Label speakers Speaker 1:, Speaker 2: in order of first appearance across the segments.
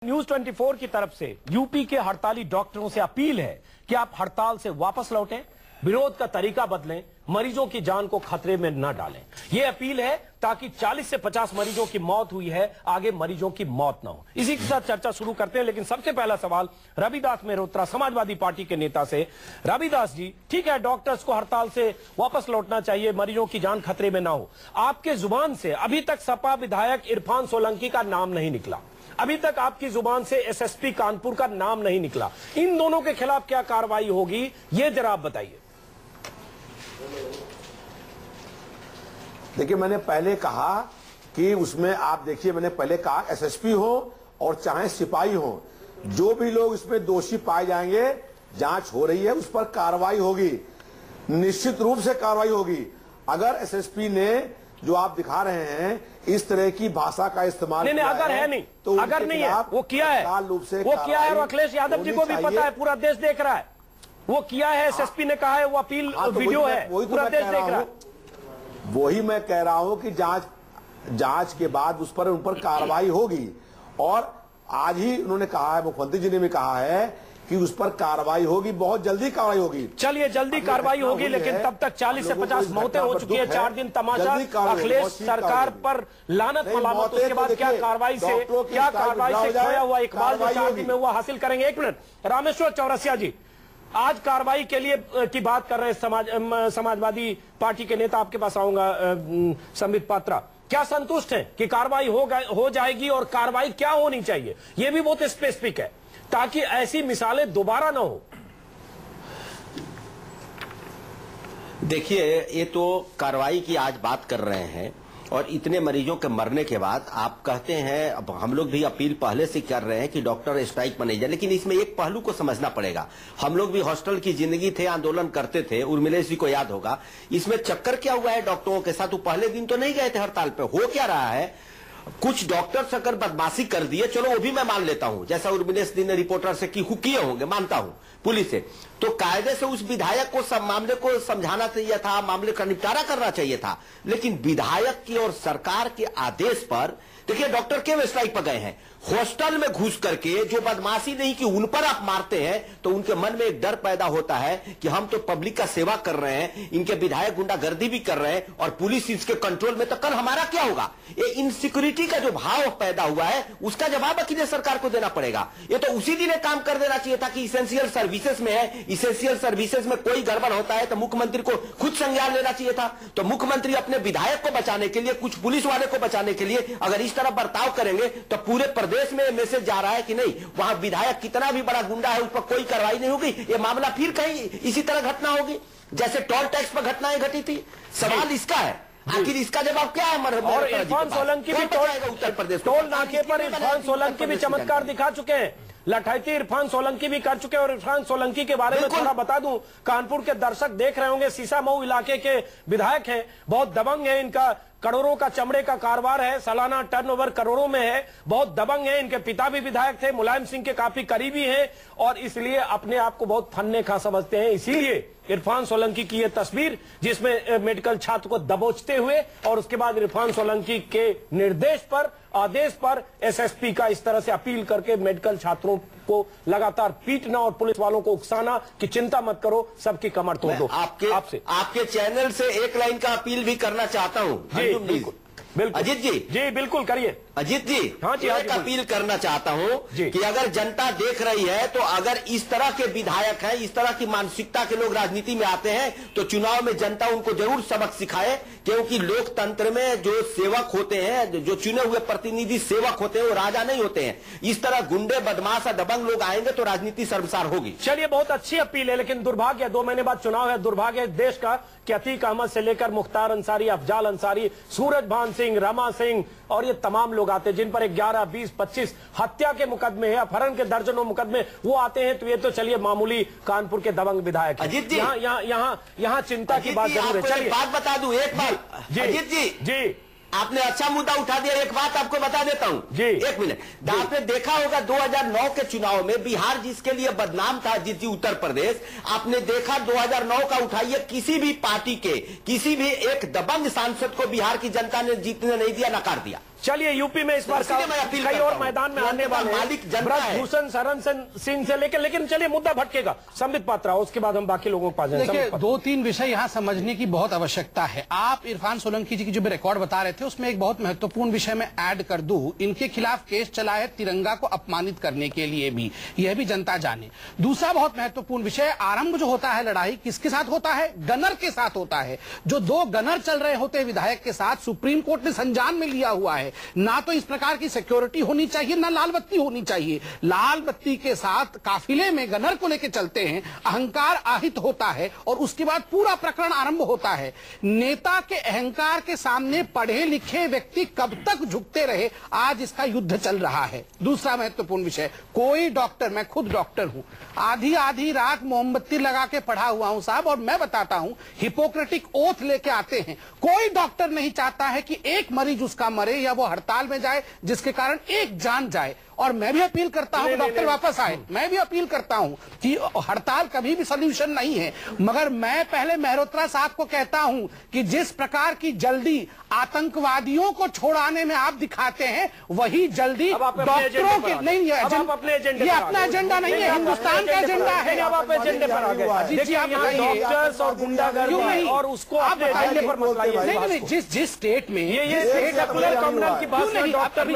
Speaker 1: News 24 की तरफ से यूपी के हड़ताली डॉक्टरों से अपील है कि आप हड़ताल से वापस लौटें, विरोध का तरीका बदलें, मरीजों की जान को खतरे में न डालें। यह अपील है ताकि 40 से 50 मरीजों की मौत हुई है, आगे मरीजों की मौत न हो। इसी के साथ चर्चा शुरू करते हैं, लेकिन सबसे पहला सवाल रविदास मेहरोत्रा समाजवादी पार्टी के नेता से। रविदास जी, ठीक है, डॉक्टर्स को हड़ताल से वापस लौटना चाहिए, मरीजों की जान खतरे में ना हो। आपके जुबान से अभी तक सपा विधायक इरफान सोलंकी का नाम नहीं निकला, अभी तक आपकी जुबान से एसएसपी कानपुर का नाम नहीं निकला। इन दोनों के खिलाफ क्या कार्रवाई होगी, ये जरा आप बताइए।
Speaker 2: देखिए, मैंने पहले कहा कि उसमें आप देखिए, मैंने पहले कहा एसएसपी हो और चाहे सिपाही हो, जो भी लोग इसमें दोषी पाए जाएंगे, जांच हो रही है, उस पर कार्रवाई होगी, निश्चित रूप से कार्रवाई होगी। अगर एसएसपी ने जो आप दिखा रहे हैं इस तरह की भाषा का इस्तेमाल
Speaker 1: नहीं, अगर है नहीं, तो अगर नहीं है, वो किया है, वो किया है, और अखिलेश यादव जी को भी पता है, पूरा देश देख रहा है, वो किया है, एसएसपी ने कहा है, वो अपील वीडियो है, पूरा देश देख रहा है।
Speaker 2: वही मैं कह रहा हूं कि जांच के बाद उन पर कार्रवाई होगी, और आज ही उन्होंने कहा है, मुख्यमंत्री जी ने भी कहा है कि उस पर कार्रवाई होगी, बहुत जल्दी कार्रवाई होगी।
Speaker 1: चलिए, जल्दी कार्रवाई होगी, लेकिन तब तक 40 से 50 मौतें हो चुकी है। 4 दिन तमाशा, अखिलेश सरकार पर लानत मलामत, उसके बाद क्या कार्रवाई से खोया हुआ इकबाल जो 4 दिन में हुआ हासिल करेंगे। 1 मिनट, रामेश्वर चौरसिया जी, आज कार्रवाई के लिए की बात कर रहे हैं समाजवादी पार्टी के नेता, आपके पास आऊंगा। संबित पात्रा, क्या संतुष्ट हैं कि कार्रवाई हो जाएगी, और कार्रवाई क्या होनी चाहिए, यह भी बहुत स्पेसिफिक है, ताकि ऐसी मिसालें दोबारा ना हो।
Speaker 3: देखिए, ये तो कार्रवाई की आज बात कर रहे हैं, और इतने मरीजों के मरने के बाद आप कहते हैं, अब हम लोग भी अपील पहले से कर रहे हैं कि डॉक्टर स्ट्राइक पर नहीं जाए, लेकिन इसमें एक पहलू को समझना पड़ेगा। हम लोग भी हॉस्टल की जिंदगी थे, आंदोलन करते थे, उर्मिलेश जी को याद होगा। इसमें चक्कर क्या हुआ है डॉक्टरों के साथ, वो पहले दिन तो नहीं गए थे हड़ताल पे। हो क्या रहा है, कुछ डॉक्टर्स अगर बदमाशी कर दिए, चलो वो भी मैं मान लेता हूं, जैसा उर्मिलेश जी ने रिपोर्टर से किए होंगे, मानता हूं, पुलिस से, तो कायदे से उस विधायक को सब मामले को समझाना चाहिए था, मामले का निपटारा करना चाहिए था। लेकिन विधायक की और सरकार के आदेश पर, देखिए डॉक्टर क्यों स्ट्राइक पर गए हैं, हॉस्टल में घुस करके जो बदमाशी नहीं की उन पर आप मारते हैं, तो उनके मन में एक डर पैदा होता है कि हम तो पब्लिक का सेवा कर रहे हैं, इनके विधायक गुंडागर्दी भी कर रहे हैं, और पुलिस इसके कंट्रोल में, तो कल हमारा क्या होगा। ये इनसिक्योरिटी का जो भाव पैदा हुआ है, उसका जवाब अखिलेश सरकार को देना पड़ेगा। ये तो उसी दिन काम कर देना चाहिए था कि इसेंशियल सर्विसेज में है, इसेंशियल सर्विसेज में कोई गड़बड़ होता है तो मुख्यमंत्री को खुद संज्ञान लेना चाहिए था। तो मुख्यमंत्री अपने विधायक को बचाने के लिए, कुछ पुलिस वाले को बचाने के लिए अगर इस तरह बर्ताव करेंगे, तो पूरे प्रदेश में मैसेज जा रहा है कि नहीं, वहां विधायक कितना भी बड़ा गुंडा है, उस पर कोई कार्रवाई नहीं होगी, ये मामला फिर कहीं इसी तरह घटना होगी जैसे टोल टैक्स पर घटनाएं घटी थी। सवाल इसका है, आखिर इसका जवाब क्या है।
Speaker 1: और इरफान सोलंकी भी उत्तर प्रदेश टोल नाके पर इरफान सोलंकी भी चमत्कार दिखा चुके हैं, लठाइती इरफान सोलंकी भी कर चुके हैं। और इरफान सोलंकी के बारे में थोड़ा बता दूं, कानपुर के दर्शक देख रहे होंगे, सीसामऊ इलाके के विधायक हैं, बहुत दबंग है, इनका करोड़ों का चमड़े का कारोबार है, सालाना टर्नओवर करोड़ों में है, बहुत दबंग है। इनके पिता भी विधायक थे, मुलायम सिंह के काफी करीबी हैं, और इसलिए अपने आप को बहुत फन्ने खा समझते हैं। इसीलिए इरफान सोलंकी की यह तस्वीर, जिसमें मेडिकल छात्र को दबोचते हुए, और उसके बाद इरफान सोलंकी के निर्देश पर, आदेश पर एसएसपी का इस तरह से अपील करके मेडिकल छात्रों को लगातार पीटना और पुलिस वालों को उकसाना कि चिंता मत करो, सबकी कमर तोड़ दो।
Speaker 3: आपके चैनल से एक लाइन का अपील भी करना चाहता हूं।
Speaker 1: बिल्कुल
Speaker 3: अजीत जी,
Speaker 1: जी बिल्कुल करिए।
Speaker 3: अजीत जी,
Speaker 1: हाँ जी,
Speaker 3: एक अपील करना चाहता हूं कि अगर जनता देख रही है, तो अगर इस तरह के विधायक हैं, इस तरह की मानसिकता के लोग राजनीति में आते हैं, तो चुनाव में जनता उनको जरूर सबक सिखाए, क्योंकि लोकतंत्र में जो सेवक होते हैं, जो चुने हुए प्रतिनिधि सेवक होते हैं, वो राजा नहीं होते हैं। इस तरह गुंडे, बदमाश, दबंग लोग आएंगे तो राजनीति शर्मसार होगी।
Speaker 1: चलिए, बहुत अच्छी अपील है, लेकिन दुर्भाग्य, 2 महीने बाद चुनाव है, दुर्भाग्य देश का कि अतीक अहमद से लेकर मुख्तार अंसारी, अफजाल अंसारी, सूरज भान सिंह, रमा सिंह, और ये तमाम लोग आते हैं जिन पर 11, 20, 25 हत्या के मुकदमे हैं, अपहरण के दर्जनों मुकदमे, वो आते हैं। तो ये तो चलिए मामूली कानपुर के दबंग विधायक
Speaker 3: अजीत जी,
Speaker 1: यहाँ चिंता की बात जरूर है। चलिए
Speaker 3: बात बता दूं एक बार, अजीत जी, आपने अच्छा मुद्दा उठा दिया, एक बात आपको बता देता हूं जी, 1 मिनट। आपने देखा होगा 2009 के चुनाव में बिहार जिसके लिए बदनाम था, अजीत जी, उत्तर प्रदेश, आपने देखा 2009 का उठाइए, किसी भी पार्टी के किसी भी एक दबंग सांसद को बिहार की जनता ने जीतने नहीं दिया, नकार दिया।
Speaker 1: चलिए यूपी में इस बार कई और मैदान में आने वाले ब्रजभूषण शरण सिंह से लेकिन चलिए मुद्दा भटकेगा। संबित पात्रा, उसके बाद हम बाकी लोगों के पास जाएंगे।
Speaker 4: देखिए, 2-3 विषय यहाँ समझने की बहुत आवश्यकता है। आप इरफान सोलंकी जी की जो भी रिकॉर्ड बता रहे थे उसमें एक बहुत महत्वपूर्ण विषय में ऐड कर दूं, इनके खिलाफ केस चला है तिरंगा को अपमानित करने के लिए भी, यह भी जनता जाने। दूसरा बहुत महत्वपूर्ण विषय, आरंभ जो होता है लड़ाई किसके साथ होता है? गनर के साथ होता है। जो 2 गनर चल रहे होते हैं विधायक के साथ, सुप्रीम कोर्ट ने संज्ञान में लिया हुआ है। ना तो इस प्रकार की सिक्योरिटी होनी चाहिए, ना लाल बत्ती होनी चाहिए। लाल बत्ती के साथ काफिले में गनर को लेकर चलते हैं, अहंकार আহিत होता है और उसके बाद पूरा प्रकरण आरंभ होता है। नेता के अहंकार के सामने पढ़े लिखे व्यक्ति कब तक झुकते रहे, आज इसका युद्ध चल रहा है। दूसरा महत्वपूर्ण विषय, कोई डॉक्टर, मैं खुद डॉक्टर हूं, आधी रात मोमबत्ती लगा के पढ़ा हुआ हूं साहब, और मैं बताता हूं हिपोक्रेटिक ओथ लेके आते हैं। कोई डॉक्टर नहीं चाहता है कि एक मरीज उसका मरे या वो हड़ताल में जाए जिसके कारण एक जान जाए। और मैं भी अपील करता हूं डॉक्टर वापस आए, मैं भी अपील करता हूं कि हड़ताल कभी भी सॉल्यूशन नहीं है, मगर मैं पहले मेहरोत्रा साहब को कहता हूं कि जिस प्रकार की जल्दी आतंकवादियों को छोड़ाने में आप दिखाते हैं, वही जल्दी डॉक्टरों के नहीं, ये अपना एजेंडा नहीं है, हिंदुस्तान का एजेंडा है।
Speaker 1: अब आप एजेंडे पर आ गए, डॉक्टर्स और गुंडागर्दी और उसको आप एजेंडे पर मत लाइए।
Speaker 4: नहीं, जिस स्टेट में
Speaker 1: ये सेकुलर कम्युनल की बात नहीं,
Speaker 4: अभी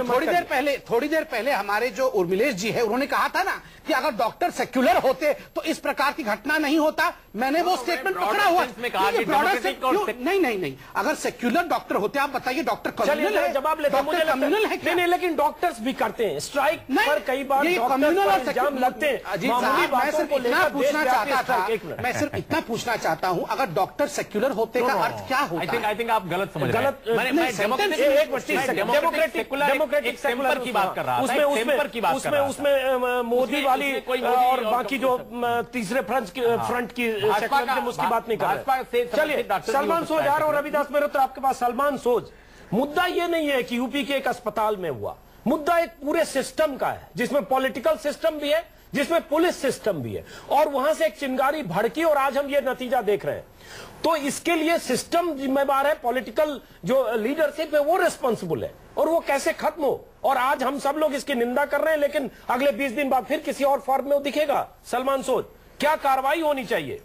Speaker 4: थोड़ी देर पहले हमारे जो उर्मिलेश जी है उन्होंने कहा था ना कि अगर डॉक्टर सेक्युलर होते तो इस प्रकार की घटना नहीं होता। मैंने वो स्टेटमेंट पकड़ा हुआ नहीं, अगर सेक्युलर डॉक्टर होते, आप बताइए डॉक्टर कम्युनल है, जवाब लेते मुझे कम्युनल है क्या?
Speaker 1: नहीं, लेकिन डॉक्टर्स भी करते हैं स्ट्राइक पर, कई बार
Speaker 4: कम्युनल और
Speaker 1: एग्जाम लगते हैं।
Speaker 4: मैं सिर्फ इतना पूछना चाहता था, मैं सिर्फ इतना पूछना चाहता हूँ, अगर डॉक्टर सेक्युलर होते का अर्थ क्या होता?
Speaker 5: आई थिंक आप गलत समझ रहे हैं।
Speaker 1: डेमोक्रेटिक सेक्युलर की बात कर रहा हूं, उसमें मोदी वाली और बाकी जो तीसरे फ्रंट की सेक्युलरिज्म उसकी बात नहीं कर रहे। चलिए सलमान सोज आ रहा हूं, रविदास मेहरोत्रा आपके पास। सलमान सोज, मुद्दा ये नहीं है कि यूपी के एक अस्पताल में हुआ, मुद्दा एक पूरे सिस्टम का है, जिसमें पॉलिटिकल सिस्टम भी है, जिसमें पुलिस सिस्टम भी है, और वहां से एक चिंगारी भड़की और आज हम ये नतीजा देख रहे हैं। तो इसके लिए सिस्टम जिम्मेवार है, पॉलिटिकल जो लीडरशिप है वो रिस्पॉन्सिबल है, और वो कैसे खत्म हो। और आज हम सब लोग इसकी निंदा कर रहे हैं, लेकिन अगले 20 दिन बाद फिर किसी और फॉर्म में वो दिखेगा। सलमान सोज, क्या कार्रवाई होनी चाहिए?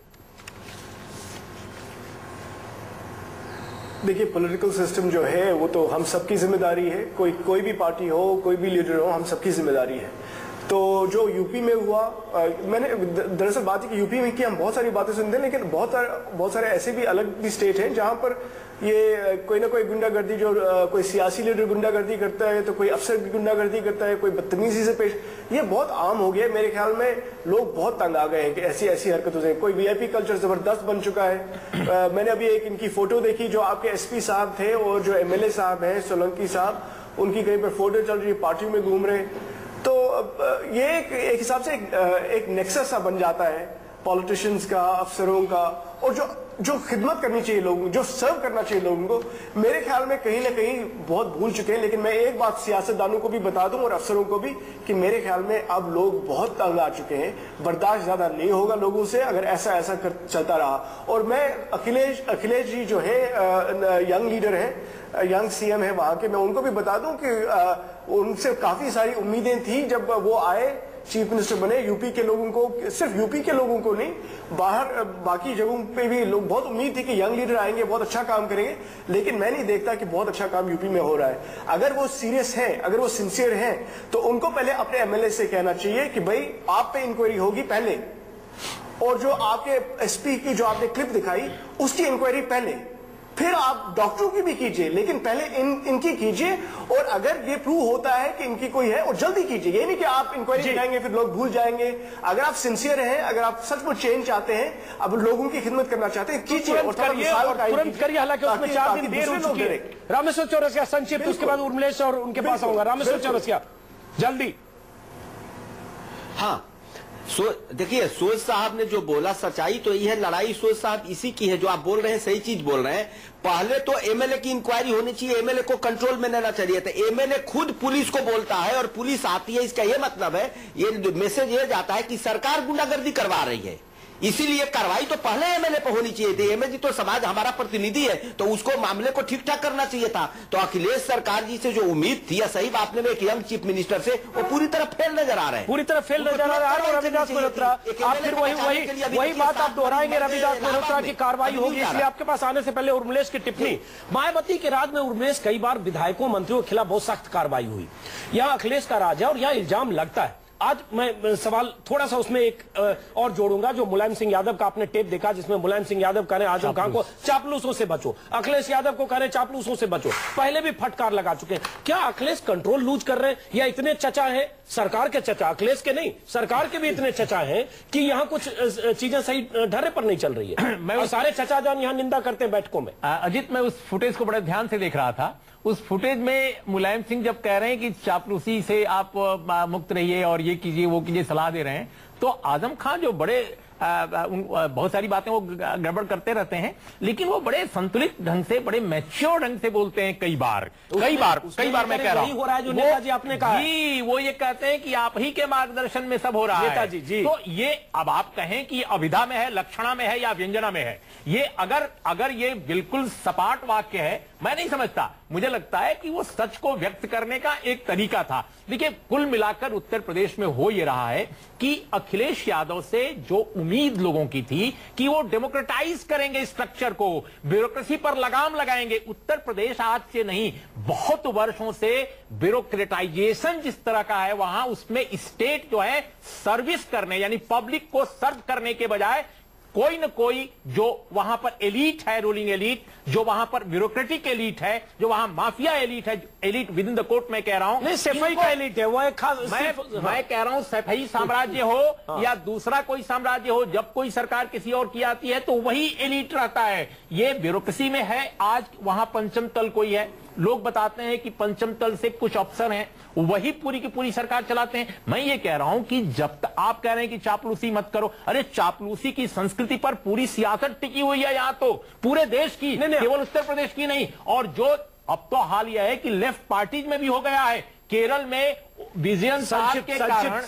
Speaker 6: देखिए, पॉलिटिकल सिस्टम जो है वो तो हम सबकी जिम्मेदारी है, कोई भी पार्टी हो, कोई भी लीडर हो, हम सबकी जिम्मेदारी है। तो जो यूपी में हुआ, मैंने दरअसल बात है कि यूपी में की हम बहुत सारी बातें सुनते हैं, लेकिन बहुत सारे ऐसे भी अलग भी स्टेट हैं जहां पर ये कोई ना कोई गुंडागर्दी, जो कोई सियासी लीडर गुंडागर्दी करता है, तो कोई अफसर भी गुंडागर्दी करता है, कोई बदतमीजी से पेश, ये बहुत आम हो गया है। मेरे ख्याल में लोग बहुत तंग आ गए हैं कि ऐसी हरकतों से। कोई वीआईपी कल्चर जबरदस्त बन चुका है। मैंने अभी एक इनकी फोटो देखी, जो आपके एसपी साहब थे और जो एमएलए साहब हैं सोलंकी साहब, उनकी कहीं पर फोटो चल रही है, पार्टी में घूम रहे। तो ये एक हिसाब से एक नेक्सस सा बन जाता है पॉलिटिशियंस का, अफसरों का, और जो खिदमत करनी चाहिए लोगों, जो सर्व करना चाहिए लोगों को, मेरे ख्याल में कहीं ना कहीं बहुत भूल चुके हैं। लेकिन मैं एक बात सियासतदानों को भी बता दूं और अफसरों को भी कि मेरे ख्याल में अब लोग बहुत तंग आ चुके हैं, बर्दाश्त ज्यादा नहीं होगा लोगों से अगर ऐसा चलता रहा। और मैं अखिलेश जी जो है यंग लीडर है, यंग सीएम है वहां के, मैं उनको भी बता दूं कि उनसे काफी सारी उम्मीदें थी जब वो आए, चीफ मिनिस्टर बने। यूपी के लोगों को, सिर्फ यूपी के लोगों को नहीं, बाहर बाकी जगहों पे भी लोग बहुत उम्मीद थी कि यंग लीडर आएंगे, बहुत अच्छा काम करेंगे, लेकिन मैं नहीं देखता कि बहुत अच्छा काम यूपी में हो रहा है। अगर वो सीरियस हैं, अगर वो सिंसियर हैं, तो उनको पहले अपने एमएलए से कहना चाहिए कि भाई आप पे इंक्वायरी होगी पहले, और जो आपके एसपी की जो आपने क्लिप दिखाई उसकी इंक्वायरी पहले, फिर आप डॉक्टरों की भी कीजिए, लेकिन पहले इनकी कीजिए। और अगर ये प्रूव होता है कि इनकी कोई है, और जल्दी कीजिए, ये नहीं कि आप इंक्वायरी कराएंगे फिर लोग भूल जाएंगे। अगर आप सिंसियर हैं, अगर आप सचमुच चेंज चाहते हैं, अब लोगों की खिदमत करना चाहते हैं, कीजिए और
Speaker 1: तुरंत करिए। हालांकि उसमें 4 दिन देर हो चुकी है। रामेश्वर चौरसिया संक्षिप्त, उसके बाद उर्मिलेश और उनके पास आऊंगा। रामेश्वर चौरसिया जल्दी।
Speaker 3: हाँ, देखिए, सोज साहब ने जो बोला सच्चाई तो ये है, लड़ाई सोज साहब इसी की है। जो आप बोल रहे हैं सही चीज बोल रहे हैं। पहले तो एमएलए की इंक्वायरी होनी चाहिए, एमएलए को कंट्रोल में लेना चाहिए था। एमएलए खुद पुलिस को बोलता है और पुलिस आती है, इसका ये मतलब है, ये मैसेज ये जाता है कि सरकार गुंडागर्दी करवा रही है। इसीलिए कार्रवाई तो पहले एमएलए पे होनी चाहिए थी। एमएलए तो समाज हमारा प्रतिनिधि है, तो उसको मामले को ठीक ठाक करना चाहिए था। तो अखिलेश सरकार जी से जो उम्मीद थी, या सही बात में एक यंग चीफ मिनिस्टर से, वो पूरी तरह फेल नजर आ रहे हैं,
Speaker 1: पूरी तरह फेल नजर आ रहा है। और रविदास मल्होत्रा, आप फिर वही बात आप दोहराएंगे रविदास मल्होत्रा की कार्रवाई होगी, इसलिए आपके पास आने से पहले उर्मिलेश की टिप्पणी। मायावती के राज में उर्मिलेश कई बार विधायकों मंत्रियों के खिलाफ बहुत सख्त कार्रवाई हुई। यहाँ अखिलेश का राज है और यहाँ इल्जाम लगता है। आज मैं सवाल थोड़ा सा उसमें एक और जोड़ूंगा, जो मुलायम सिंह यादव का आपने टेप देखा, जिसमें मुलायम सिंह यादव कह रहे हैं आजम खान को चापलूसों से बचो, अखिलेश यादव को कह रहे हैं चापलूसों से बचो। पहले भी फटकार लगा चुके हैं। क्या अखिलेश कंट्रोल लूज कर रहे हैं, या इतने चचा है सरकार के, चचा अखिलेश के नहीं, सरकार के भी इतने चचा हैं कि यहाँ कुछ चीजें सही ढर्रे पर नहीं चल रही है? मैं सारे चचा जान यहाँ निंदा करते हैं बैठकों में।
Speaker 5: अजित, मैं उस फुटेज को बड़े ध्यान से देख रहा था। उस फुटेज में मुलायम सिंह जब कह रहे हैं कि चापलूसी से आप मुक्त रहिए और ये कीजिए वो कीजिए सलाह दे रहे हैं, तो आजम खान जो बड़े बहुत सारी बातें वो गड़बड़ करते रहते हैं, लेकिन वो बड़े संतुलित ढंग से, बड़े मैच्योर ढंग से बोलते हैं। कई बार मैं कह रहा हूँ
Speaker 1: हो रहा है जो नेताजी आपने कहा
Speaker 5: जी, वो ये कहते हैं कि आप ही के मार्गदर्शन में सब हो रहा है
Speaker 1: नेताजी जी।
Speaker 5: तो ये अब आप कहें कि अभिधा में है, लक्षणा में है या व्यंजना में है, ये अगर ये बिल्कुल सपाट वाक्य है, मैं नहीं समझता। मुझे लगता है कि वो सच को व्यक्त करने का एक तरीका था। देखिए, कुल मिलाकर उत्तर प्रदेश में हो ये रहा है कि अखिलेश यादव से जो उम्मीद लोगों की थी कि वो डेमोक्रेटाइज करेंगे स्ट्रक्चर को, ब्यूरोक्रेसी पर लगाम लगाएंगे, उत्तर प्रदेश आज से नहीं बहुत वर्षों से ब्यूरोक्रेटाइजेशन जिस तरह का है वहां, उसमें स्टेट जो है सर्विस करने यानी पब्लिक को सर्व करने के बजाय कोई न कोई जो वहां पर एलीट है, रूलिंग एलीट, जो वहां पर ब्यूरोक्रेटिक एलीट है, जो वहां माफिया एलीट है, elite with in the court मैं कह रहा हूं,
Speaker 1: नहीं सफाई का एलीट है वो एक खास।
Speaker 5: मैं कह रहा हूं सफाई साम्राज्य हो या दूसरा कोई साम्राज्य हो, जब कोई सरकार किसी और की आती है तो वही एलीट रहता है। ये ब्यूरोक्रेसी में है। आज वहां पंचम तल कोई है, लोग बताते हैं कि पंचम तल से कुछ अफसर हैं, वही पूरी की पूरी सरकार चलाते हैं। मैं ये कह रहा हूं कि जब तक आप कह रहे हैं कि चापलूसी मत करो, अरे चापलूसी की संस्कृति पर पूरी सियासत टिकी हुई है यहां, तो पूरे देश की, केवल उत्तर प्रदेश की नहीं। और जो अब तो हाल यह है कि लेफ्ट पार्टीज में भी हो गया है। केरल में विजयन साहब के कारण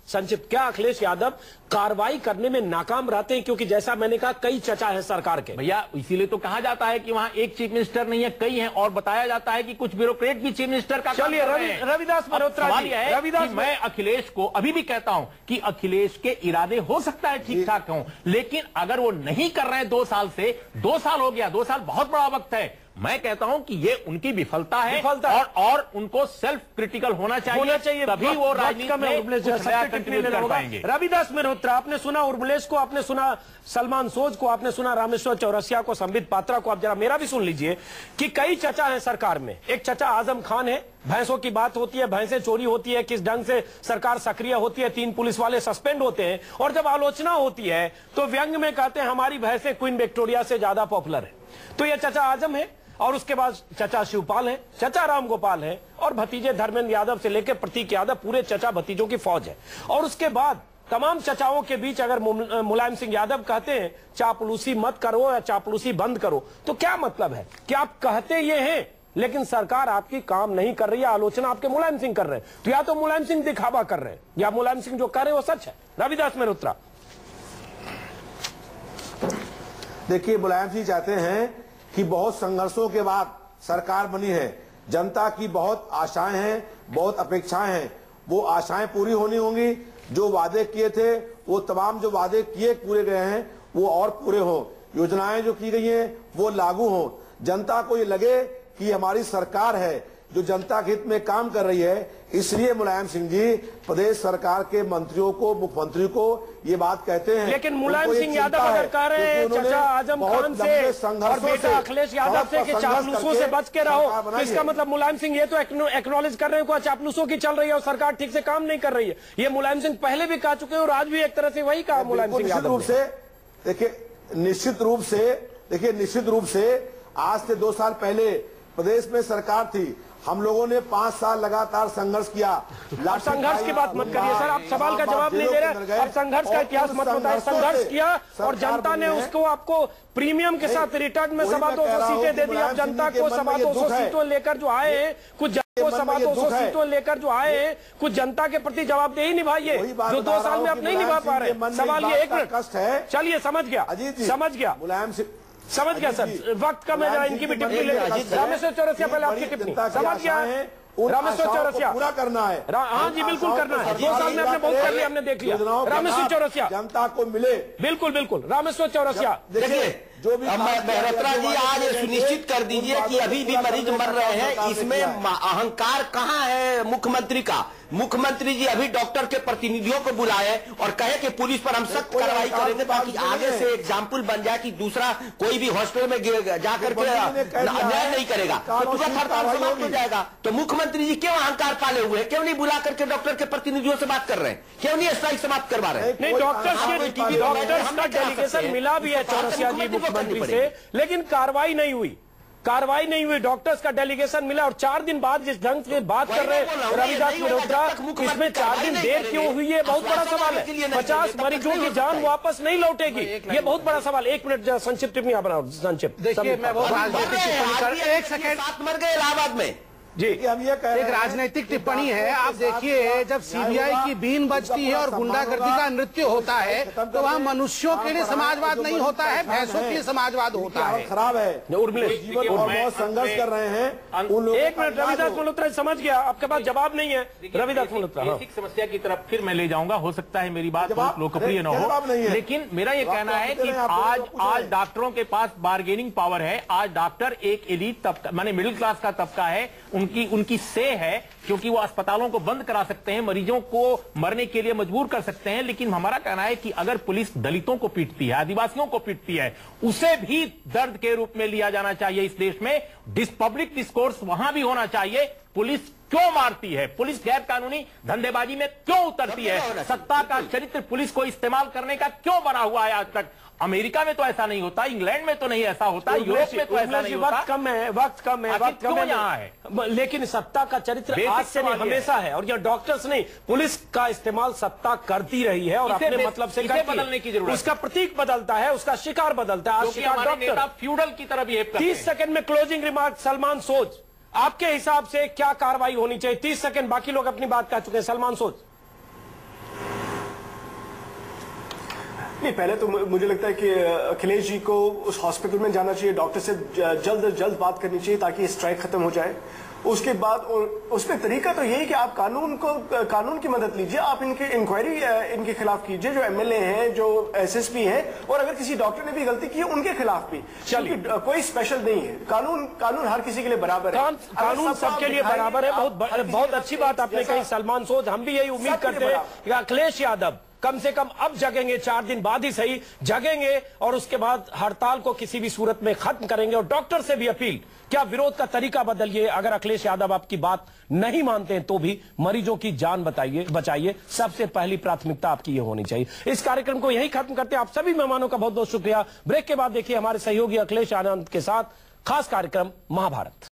Speaker 1: संक्षिप्त, क्या अखिलेश यादव कार्रवाई करने में नाकाम रहते हैं? क्योंकि जैसा मैंने कहा कई चचा है सरकार के।
Speaker 5: भैया, इसीलिए तो कहा जाता है कि वहां एक चीफ मिनिस्टर नहीं है, कई हैं, और बताया जाता है कि कुछ ब्यूरोक्रेट भी चीफ मिनिस्टर का।
Speaker 1: चलिए रविदास मल्होत्रा जी,
Speaker 5: रविदास, मैं अखिलेश को अभी भी कहता हूं कि अखिलेश के इरादे हो सकता है ठीक ठाक हों, लेकिन अगर वो नहीं कर रहे हैं 2 साल से, 2 साल हो गया, 2 साल बहुत बड़ा वक्त है, मैं कहता हूं कि ये उनकी विफलता है और उनको सेल्फ क्रिटिकल होना चाहिए, तभी वो राजनीति में कुछ नया कंट्रीब्यूट कर पाएंगे।
Speaker 1: रविदास मल्होत्रा, आपने सुना उर्मिलेश को, आपने सुना सलमान सोज को, आपने सुना रामेश्वर चौरसिया को, संबित पात्रा को, आप जरा मेरा भी सुन लीजिए कि कई चचा हैं सरकार में। एक चचा आजम खान है, भैंसों की बात होती है, भैंसें चोरी होती है, किस ढंग से सरकार सक्रिय होती है, 3 पुलिस वाले सस्पेंड होते हैं, और जब आलोचना होती है तो व्यंग में कहते हैं हमारी भैंसें क्वीन विक्टोरिया से ज्यादा पॉपुलर है। तो ये चचा आजम है, और उसके बाद चचा शिवपाल है, चचा राम गोपाल है, और भतीजे धर्मेंद्र यादव से लेकर प्रतीक यादव, पूरे चचा भतीजों की फौज है। और उसके बाद तमाम चचाओं के बीच अगर मुलायम सिंह यादव कहते हैं चापलूसी मत करो या चापलूसी बंद करो, तो क्या मतलब है कि आप कहते ये हैं लेकिन सरकार आपकी काम नहीं कर रही है, आलोचना आपके मुलायम सिंह कर रहे हैं। तो या तो मुलायम सिंह दिखावा कर रहे हैं या मुलायम सिंह जो कर रहे हैं वो सच है। रविदास मल्होत्रा,
Speaker 2: देखिए, मुलायम सिंह चाहते हैं कि बहुत संघर्षों के बाद सरकार बनी है, जनता की बहुत आशाएं हैं, बहुत अपेक्षाएं हैं, वो आशाएं पूरी होनी होंगी। जो वादे किए थे वो तमाम जो वादे किए पूरे गए हैं वो और पूरे हों, योजनाएं जो की गई हैं वो लागू हों, जनता को ये लगे कि हमारी सरकार है जो जनता के हित में काम कर रही है। इसलिए मुलायम सिंह जी प्रदेश सरकार के मंत्रियों को, मुख्यमंत्री को ये बात कहते हैं।
Speaker 1: लेकिन मुलायम सिंह यादव अगर कह रहे हैं चचा आजम खान से और बेटा अखिलेश यादव से कि चापलूसों से बच के रहो, तो इसका मतलब मुलायम सिंह ये तो एक्नॉलेज कर रहे हैं कि चापलूसों की चल रही है और सरकार ठीक से काम नहीं कर रही है। ये मुलायम सिंह पहले भी कह चुके हैं और आज भी एक तरह से वही कहा मुलायम सिंह यादव।
Speaker 2: निश्चित रूप से आज से 2 साल पहले प्रदेश में सरकार थी, हम लोगों ने 5 साल लगातार संघर्ष किया।
Speaker 1: संघर्ष की बात मत करिए सर, आप सवाल का जवाब नहीं दे रहे। अब संघर्ष का इतिहास मत बताइए। संघर्ष किया और जनता ने उसको आपको प्रीमियम के साथ रिटर्न में 250 सीटें दे दी। अब जनता को 250 सीटों लेकर जो आए हैं कुछ वो सवा 200 सीटों लेकर जो आए हैं, कुछ जनता के प्रति जवाबदेही निभाइए, जो 2 साल में आप नहीं निभा पा रहे। सवाल ये एक मिनट
Speaker 2: कष्ट है।
Speaker 1: चलिए समझ गया, समझ गया,
Speaker 2: मुलायम से
Speaker 1: समझ गया सर, वक्त कम है, जरा इनकी भी टिप्पणी ले। रामेश्वर चौरसिया पहले आपकी टिप्पणी समझ गया है। रामेश्वर चौरसिया
Speaker 2: पूरा करना है।
Speaker 1: हाँ जी बिल्कुल करना है, 2 साल में आपने बहुत कर लिया, हमने देख लिया। रामेश्वर चौरसिया
Speaker 2: जनता को मिले,
Speaker 1: बिल्कुल बिल्कुल। रामेश्वर चौरसिया
Speaker 3: देखिए जो भी मेहरत्रा जी आज सुनिश्चित कर दीजिए कि अभी भी मरीज मर रहे हैं, इसमें अहंकार कहाँ है मुख्यमंत्री का? मुख्यमंत्री जी अभी डॉक्टर के प्रतिनिधियों को बुलाए और कहे कि पुलिस पर हम सख्त कार्रवाई करेंगे ताकि आगे से एग्जाम्पल बन जाए कि दूसरा कोई भी हॉस्पिटल में जाकर के अन्याय नहीं करेगा तो तुरंत हड़ताल समाप्त हो जाएगा। तो मुख्यमंत्री जी क्यों अहंकार पाले हुए हैं? क्यों नहीं बुला करके डॉक्टर के प्रतिनिधियों से बात कर रहे हैं? क्यों नहीं स्ट्राइक समाप्त करवा रहे हैं?
Speaker 1: नहीं, डॉक्टर्स का डेलीगेशन मिला भी है चौरसिया जी मुख्यमंत्री से, लेकिन कार्रवाई नहीं हुई, कार्रवाई नहीं हुई। डॉक्टर्स का डेलीगेशन मिला और 4 दिन बाद जिस ढंग से बात कर रहे हैं रविदास मल्होत्रा, इसमें 4 दिन देर क्यों हुई है बहुत बड़ा सवाल है। 50 मरीजों की जान वापस नहीं लौटेगी, ये बहुत बड़ा सवाल। 1 मिनट संक्षिप्त टिप्पणी आप बनाओ, संक्षिप्त।
Speaker 4: देखिए मैं वो राजनीतिक टिप्पणी कर, 1 सेकेंड,
Speaker 3: मर गए इलाहाबाद में
Speaker 2: जी। हम ये कह रहे हैं
Speaker 4: एक राजनीतिक टिप्पणी है। आप देखिए जब सीबीआई की बीन बजती है और गुंडागर्दी का नृत्य होता है तो वहाँ मनुष्यों के लिए समाजवाद नहीं होता है, भैंसों के लिए समाजवाद होता है।
Speaker 2: खराब है, जीवन और बहुत संघर्ष कर रहे हैं उन लोग।
Speaker 1: 1 मिनट रविदास मल्होत्रा समझ गया, आपके पास जवाब नहीं है रविदास मल्होत्रा।
Speaker 5: बेसिक समस्या की तरफ फिर मैं ले जाऊंगा, हो सकता है मेरी बात बहुत लोकप्रिय न हो, लेकिन मेरा ये कहना है कि आज डॉक्टरों के पास बार्गेनिंग पावर है। आज डॉक्टर एक एलीट तबका माने मिडिल क्लास का तबका है, उनकी से है, क्योंकि वो अस्पतालों को बंद करा सकते हैं, मरीजों को मरने के लिए मजबूर कर सकते हैं। लेकिन हमारा कहना है कि अगर पुलिस दलितों को पीटती है, आदिवासियों को पीटती है, उसे भी दर्द के रूप में लिया जाना चाहिए। इस देश में पब्लिक डिस्कोर्स वहां भी होना चाहिए। पुलिस क्यों मारती है? पुलिस गैर कानूनी धंधेबाजी में क्यों उतरती है? सत्ता का चरित्र पुलिस को इस्तेमाल करने का क्यों बना हुआ है आज तक? अमेरिका में तो ऐसा नहीं होता, इंग्लैंड में तो नहीं ऐसा होता, यूरोप में तो ऐसा नहीं होता।
Speaker 1: वक्त कम है, वक्त कम है, वक्त कम
Speaker 5: यहाँ है।
Speaker 1: लेकिन सत्ता का चरित्र आज से नहीं हमेशा है, और यह डॉक्टर्स नहीं, पुलिस का इस्तेमाल सत्ता करती रही है और अपने मतलब से
Speaker 5: बदलने की जरूरत है।
Speaker 1: उसका प्रतीक बदलता है, उसका शिकार बदलता है। आज शिकार डॉक्टर
Speaker 5: फ्यूडल की तरह बिहेव करते हैं।
Speaker 1: 30 सेकंड में क्लोजिंग रिमार्क सलमान सोच, आपके हिसाब से क्या कार्रवाई होनी चाहिए? 30 सेकंड, बाकी लोग अपनी बात कह चुके हैं। सलमान सोच।
Speaker 6: नहीं, पहले तो मुझे लगता है कि अखिलेश जी को उस हॉस्पिटल में जाना चाहिए, डॉक्टर से जल्द से जल्द बात करनी चाहिए ताकि स्ट्राइक खत्म हो जाए। उसके बाद उसमें तरीका तो यही कि आप कानून की मदद लीजिए, आप इनकी इंक्वायरी इनके खिलाफ कीजिए, जो एमएलए हैं, जो एसएसपी हैं, और अगर किसी डॉक्टर ने भी गलती की है उनके खिलाफ भी। चलिए, कोई स्पेशल नहीं है, कानून हर किसी के लिए बराबर है,
Speaker 1: कानून सबके लिए बराबर है। बहुत अच्छी बात आपने कही सलमान सोच। हम भी यही उम्मीद करते हैं कि अखिलेश यादव कम से कम अब जगेंगे, 4 दिन बाद ही सही जगेंगे, और उसके बाद हड़ताल को किसी भी सूरत में खत्म करेंगे। और डॉक्टर से भी अपील, क्या विरोध का तरीका बदलिए। अगर अखिलेश यादव आपकी बात नहीं मानते हैं तो भी मरीजों की जान बचाइए। सबसे पहली प्राथमिकता आपकी ये होनी चाहिए। इस कार्यक्रम को यही खत्म करते हैं। आप सभी मेहमानों का बहुत बहुत शुक्रिया। ब्रेक के बाद देखिए हमारे सहयोगी अखिलेश आनंद के साथ खास कार्यक्रम महाभारत।